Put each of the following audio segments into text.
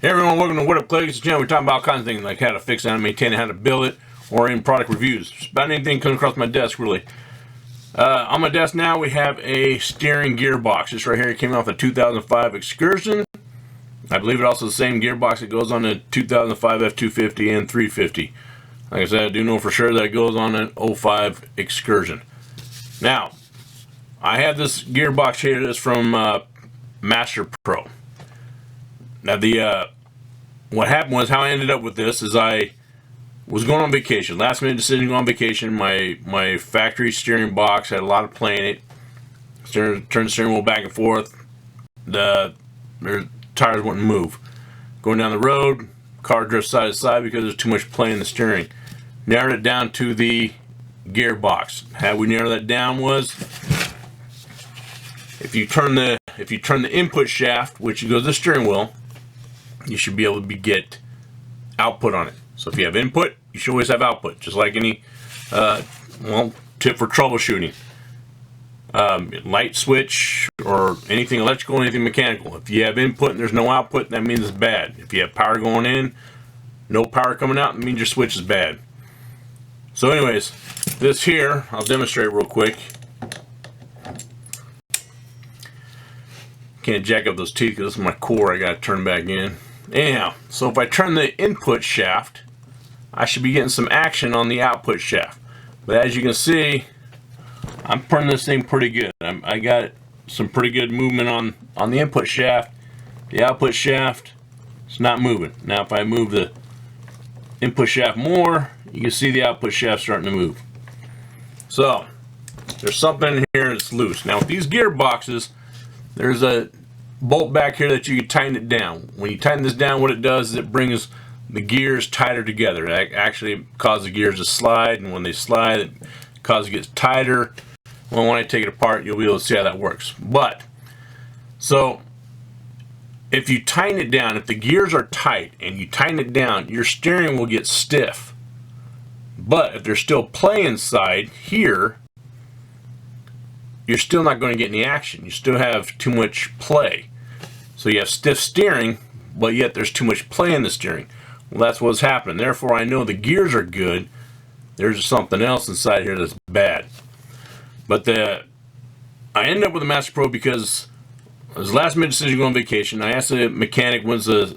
Hey everyone, welcome to What Up Clay. It's a channel we're talking about all kinds of things like how to fix it, how to maintain it, how to build it, or in product reviews. Just about anything comes across my desk, really. On my desk now we have a steering gearbox. This right here, it came off a 2005 Excursion. I believe it also the same gearbox that goes on the 2005 F250 and 350. Like I said, I do know for sure that it goes on an 05 Excursion. Now, I have this gearbox here that's from MasterPro. Now what happened was, how I ended up with this is I was going on vacation. Last minute decision to go on vacation. My factory steering box had a lot of play in it. Turned the steering wheel back and forth. The tires wouldn't move. Going down the road, car drifts side to side because there's too much play in the steering. Narrowed it down to the gearbox. How we narrowed that down was, if you turn the input shaft, which goes to the steering wheel, you should be able to get output on it. So if you have input, you should always have output, just like any tip for troubleshooting. Light switch or anything electrical, anything mechanical. If you have input and there's no output, that means it's bad. If you have power going in, no power coming out, it means your switch is bad. So anyways, this here, I'll demonstrate real quick. Can't jack up those teeth because this is my core. I got to turn back in. Anyhow, so if I turn the input shaft, I should be getting some action on the output shaft. But as you can see, I'm turning this thing pretty good. I got some pretty good movement on the input shaft. The output shaft, it's not moving. Now if I move the input shaft more, you can see the output shaft starting to move. So there's something in here that's loose. Now with these gearboxes, there's a bolt back here that you can tighten it down. When you tighten this down, what it does is it brings the gears tighter together. It actually causes the gears to slide, and when they slide, it causes it to get tighter. Well, when I take it apart, you'll be able to see how that works. But, so, if you tighten it down, if the gears are tight and you tighten it down, your steering will get stiff. But if there's still play inside here, you're still not going to get any action. You still have too much play. So you have stiff steering, but yet there's too much play in the steering. Well, that's what's happening. Therefore, I know the gears are good. There's something else inside here that's bad. But I ended up with a MasterPro because it was last minute decision to go on vacation. I asked the mechanic when's the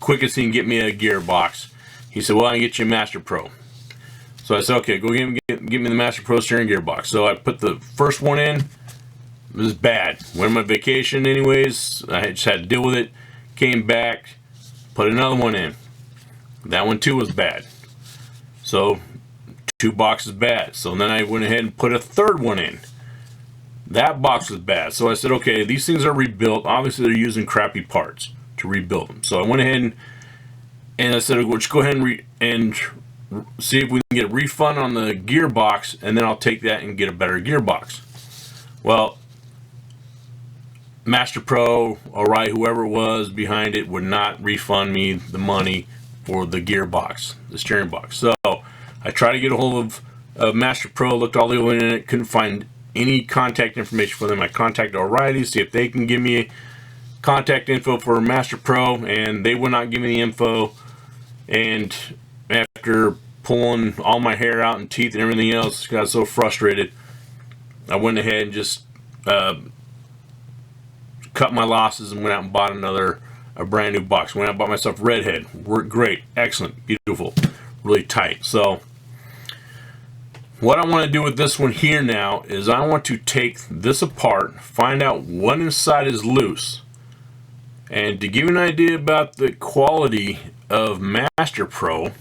quickest he can get me a gearbox. He said, well, I can get you a MasterPro. So I said, okay, go get me the MasterPro steering gearbox. So I put the first one in. It was bad. Went on my vacation anyways. I just had to deal with it. Came back, put another one in. That one too was bad. So 2 boxes bad. So then I went ahead and put a third one in. That box was bad. So I said, okay, these things are rebuilt. Obviously they're using crappy parts to rebuild them. So I went ahead and I said, let's go ahead and see if we can get a refund on the gearbox, and then I'll take that and get a better gearbox. Well, MasterPro, alright, whoever it was behind it would not refund me the money for the gearbox, the steering box. So I tried to get a hold of MasterPro, looked all over the internet, couldn't find any contact information for them. I contacted O'Reilly, see if they can give me contact info for MasterPro, and they would not give me the info. And after pulling all my hair out and teeth and everything else, got so frustrated, I went ahead and just cut my losses and went out and bought a brand new box. Went out and bought myself Redhead. Worked great, excellent, beautiful, really tight. So what I want to do with this one here now is I want to take this apart, find out what inside is loose. And to give you an idea about the quality of MasterPro,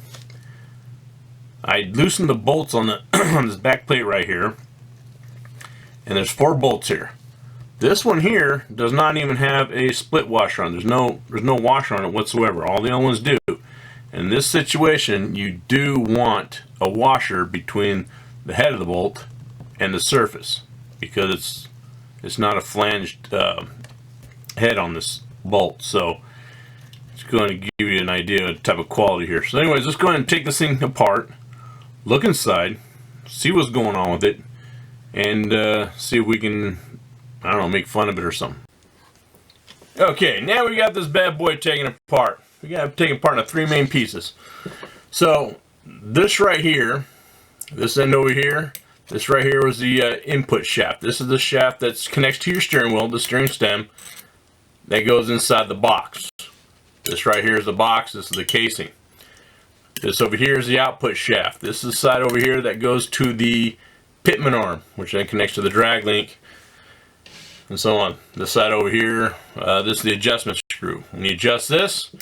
I loosened the bolts on the on this back plate right here, and there's 4 bolts here. This one here does not even have a split washer on. There's no washer on it whatsoever. All the other ones do. In this situation, you do want a washer between the head of the bolt and the surface, because it's not a flanged head on this bolt. So it's going to give you an idea of the type of quality here. So anyways, let's go ahead and take this thing apart, look inside, see what's going on with it, and see if we can, I don't know, make fun of it or something. Okay, now we got this bad boy taken apart. We got it taken apart into 3 main pieces. So this right here, this end over here, this right here was the input shaft. This is the shaft that connects to your steering wheel, the steering stem, that goes inside the box. This right here is the box, this is the casing. This over here is the output shaft. This is the side over here that goes to the pitman arm, which then connects to the drag link, and so on. This side over here, this is the adjustment screw. When you adjust this,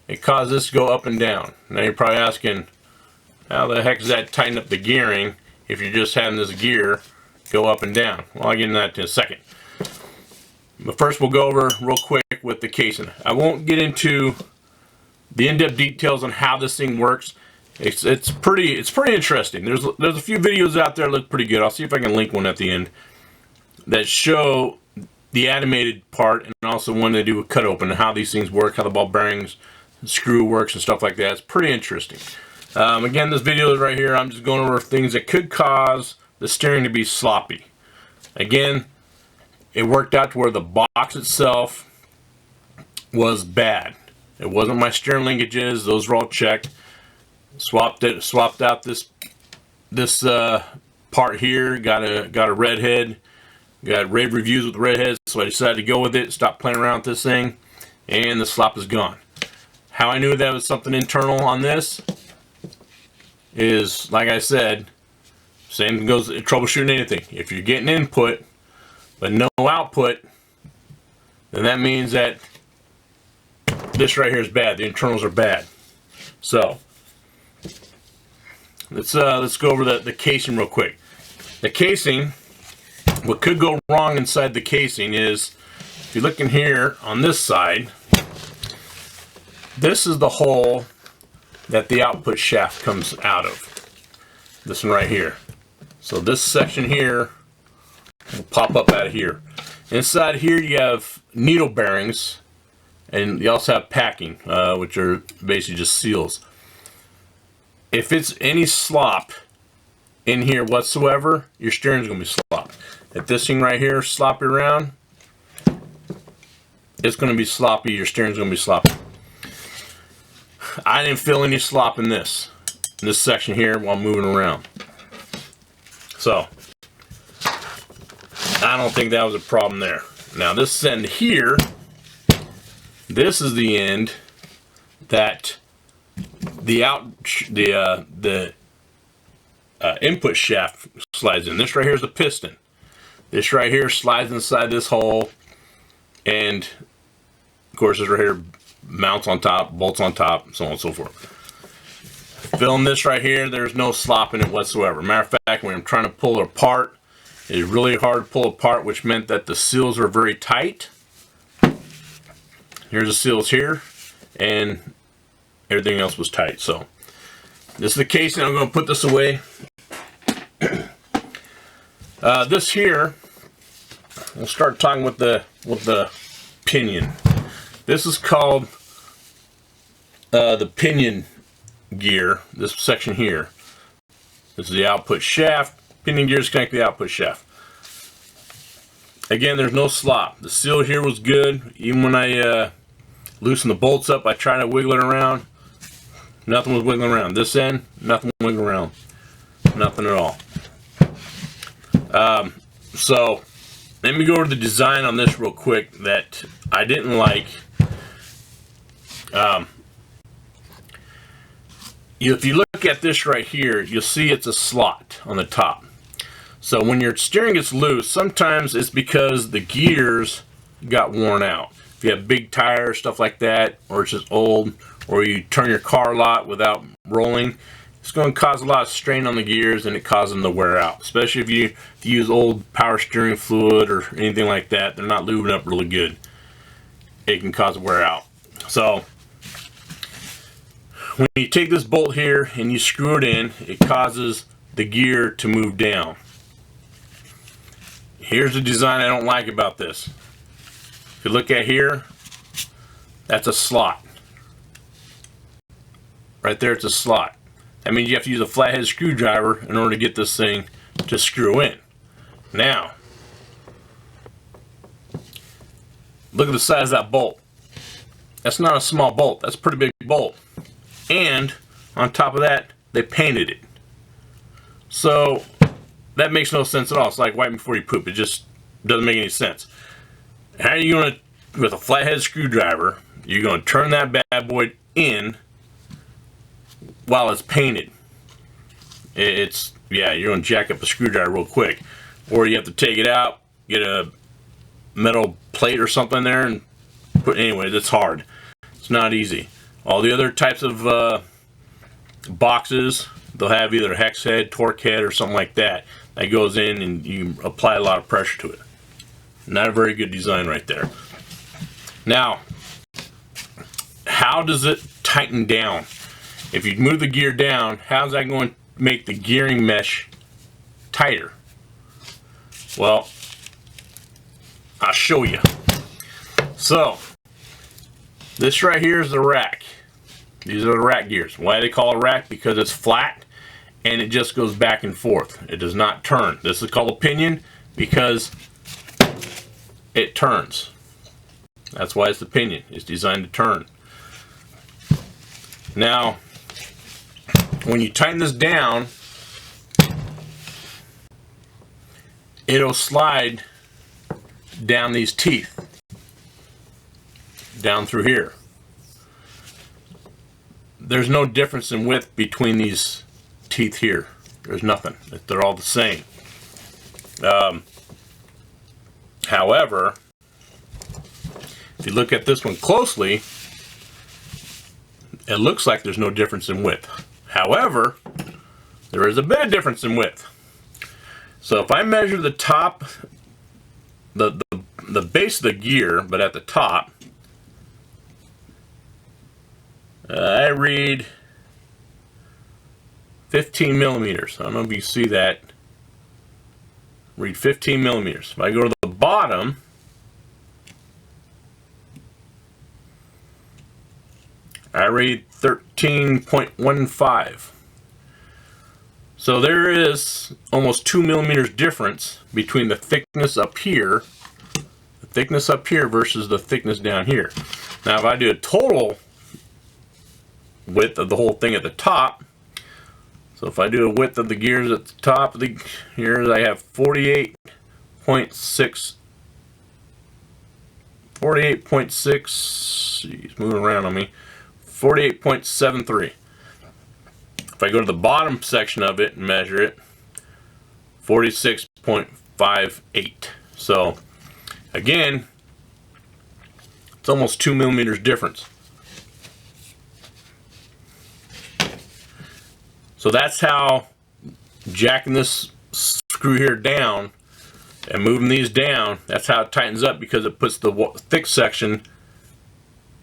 it causes this to go up and down. Now you're probably asking, how the heck does that tighten up the gearing if you're just having this gear go up and down? Well, I'll get into that in a second. But first we'll go over real quick with the casing. I won't get into the in-depth details on how this thing works. It's pretty interesting. There's a few videos out there that look pretty good. I'll see if I can link one at the end that show the animated part, and also one they do a cut open and how these things work, how the ball bearings, screw works and stuff like that. It's pretty interesting. Again, this video is right here. I'm just going over things that could cause the steering to be sloppy. Again, it worked out to where the box itself was bad. It wasn't my steering linkages; those were all checked. Swapped out this part here. Got a red head. Got rave reviews with the red heads, so I decided to go with it. Stop playing around with this thing, and the slop is gone. How I knew that was something internal on this is, like I said, same goes troubleshooting anything. If you're getting input but no output, then that means that this right here is bad. The internals are bad. So let's go over the casing real quick. The casing, what could go wrong inside the casing is, if you look in here on this side, this is the hole that the output shaft comes out of. This one right here. So this section here will pop up out of here. Inside here you have needle bearings, and you also have packing, which are basically just seals. If it's any slop in here whatsoever, your steering's going to be sloppy. If this thing right here is sloppy around, it's going to be sloppy. Your steering's going to be sloppy. I didn't feel any slop in this section here while moving around. So I don't think that was a problem there. Now this end here, this is the end that the input shaft slides in. This right here is the piston. This right here slides inside this hole, and of course this right here mounts on top, bolts on top, so on and so forth. Filling this right here, there's no slop in it whatsoever. Matter of fact, when I'm trying to pull it apart, it's really hard to pull apart, which meant that the seals are very tight. Here's the seals here, and everything else was tight. So this is the casing. I'm going to put this away. This here, we'll start talking with the pinion. This is called the pinion gear. This section here. This is the output shaft. Pinion gears connect to the output shaft. Again, there's no slop. The seal here was good. Even when I loosened the bolts up, I tried to wiggle it around. Nothing was wiggling around. This end, nothing wiggling around. Nothing at all. So let me go over the design on this real quick that I didn't like. If you look at this right here, you'll see it's a slot on the top. So when your steering gets loose, sometimes it's because the gears got worn out. If you have big tires, stuff like that, or it's just old, or you turn your car a lot without rolling, it's going to cause a lot of strain on the gears, and it causes them to wear out. Especially if you use old power steering fluid or anything like that, they're not lubing up really good. It can cause wear out. So when you take this bolt here and you screw it in, it causes the gear to move down. Here's the design I don't like about this. If you look at here, that's a slot. Right there, it's a slot. That means you have to use a flathead screwdriver in order to get this thing to screw in. Now, Look at the size of that bolt. That's not a small bolt. That's a pretty big bolt. And on top of that, they painted it. So that makes no sense at all. It's like wiping before you poop. It just doesn't make any sense. How are you going to, with a flathead screwdriver, you're going to turn that bad boy in while it's painted? Yeah, you're going to jack up a screwdriver real quick. Or you have to take it out, get a metal plate or something there, and put, anyways, it's hard. It's not easy. All the other types of boxes, they'll have either a hex head, torque head, or something like that. That goes in and you apply a lot of pressure to it. Not a very good design right there. Now, how does it tighten down? If you move the gear down, how's that going to make the gearing mesh tighter? Well, I'll show you. So, this right here is the rack. These are the rack gears. Why do they call it a rack? Because it's flat and it just goes back and forth. It does not turn. This is called a pinion because it turns. That's why it's the pinion. It's designed to turn. Now, when you tighten this down, it'll slide down these teeth, down through here. There's no difference in width between these teeth here. There's nothing. They're all the same. However, if you look at this one closely, it looks like there's no difference in width. However, there is a bit of difference in width. So if I measure the top, the base of the gear, but at the top, I read 15 millimeters. I don't know if you see that. Read 15 millimeters. If I go to the bottom, I read 13.15. So there is almost 2 millimeters difference between the thickness up here, versus the thickness down here. Now if I do a total width of the whole thing at the top, so if I do a width of the gears at the top of the gears, I have 48.6. He's moving around on me. 48.73. If I go to the bottom section of it and measure it, 46.58. So again, it's almost 2 millimeters difference. So that's how jacking this screw here down and moving these down, that's how it tightens up, because it puts the thick section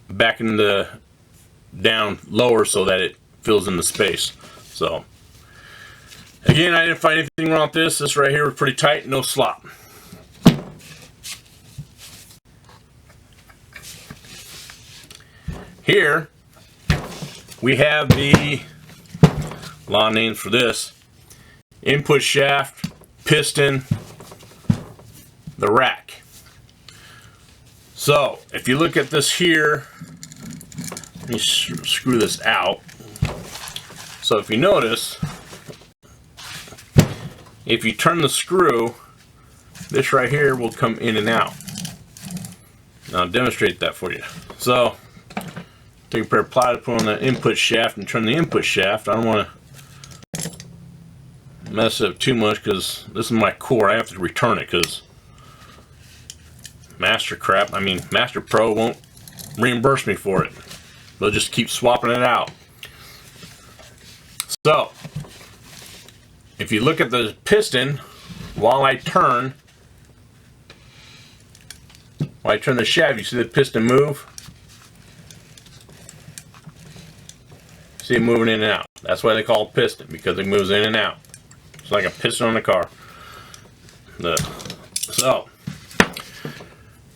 back in the down lower so that it fills in the space. So again, I didn't find anything wrong with this. This right here was pretty tight, no slop. Here we have the, a lot of names for this, input shaft, piston, the rack. So if you look at this here, let me screw this out. So if you notice, if you turn the screw, this right here will come in and out. Now I'll demonstrate that for you. So take a pair of pliers, put on the input shaft and turn the input shaft. I don't want to mess it up too much because this is my core. I have to return it because MasterPro won't reimburse me for it. They'll just keep swapping it out. So if you look at the piston, while I turn the shaft, you see the piston move? See it moving in and out. That's why they call it piston, because it moves in and out. It's like a piston on a car. So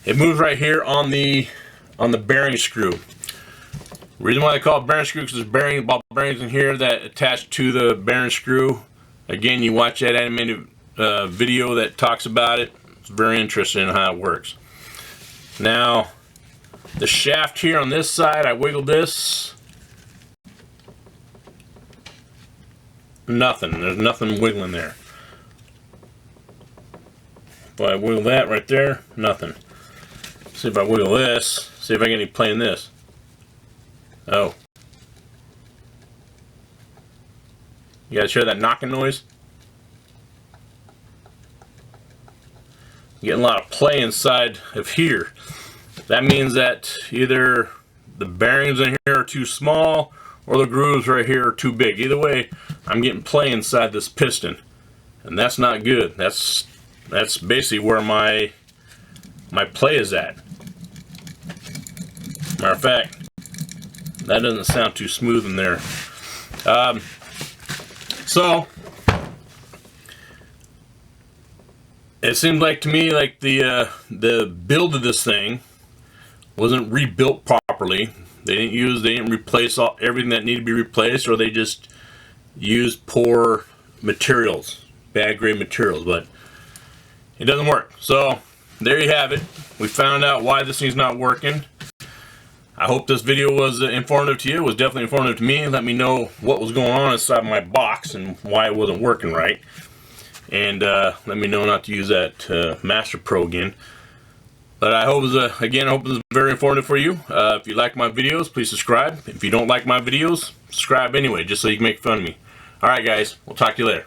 it moves right here on the bearing screw. The reason why they call it bearing screw is there's ball bearings in here that attach to the bearing screw. Again, you watch that animated video that talks about it. It's very interesting in how it works. Now, the shaft here on this side, I wiggled this. Nothing. There's nothing wiggling there. If I wiggle that right there, nothing. See if I wiggle this, see if I get any play in this. Oh. You guys hear that knocking noise? Getting a lot of play inside of here. That means that either the bearings in here are too small or the grooves right here are too big. Either way, I'm getting play inside this piston, and that's not good. That's basically where my play is at. Matter of fact, that doesn't sound too smooth in there. So it seemed like to me like the build of this thing wasn't rebuilt properly. They didn't replace everything that needed to be replaced, or they just used poor materials, bad grade materials, but it doesn't work. So there you have it. We found out why this thing's not working. I hope this video was informative to you. It was definitely informative to me. Let me know what was going on inside my box and why it wasn't working right. And let me know not to use that MasterPro again. But I hope again, I hope this is very informative for you. If you like my videos, please subscribe. If you don't like my videos, subscribe anyway, just so you can make fun of me. Alright guys, we'll talk to you later.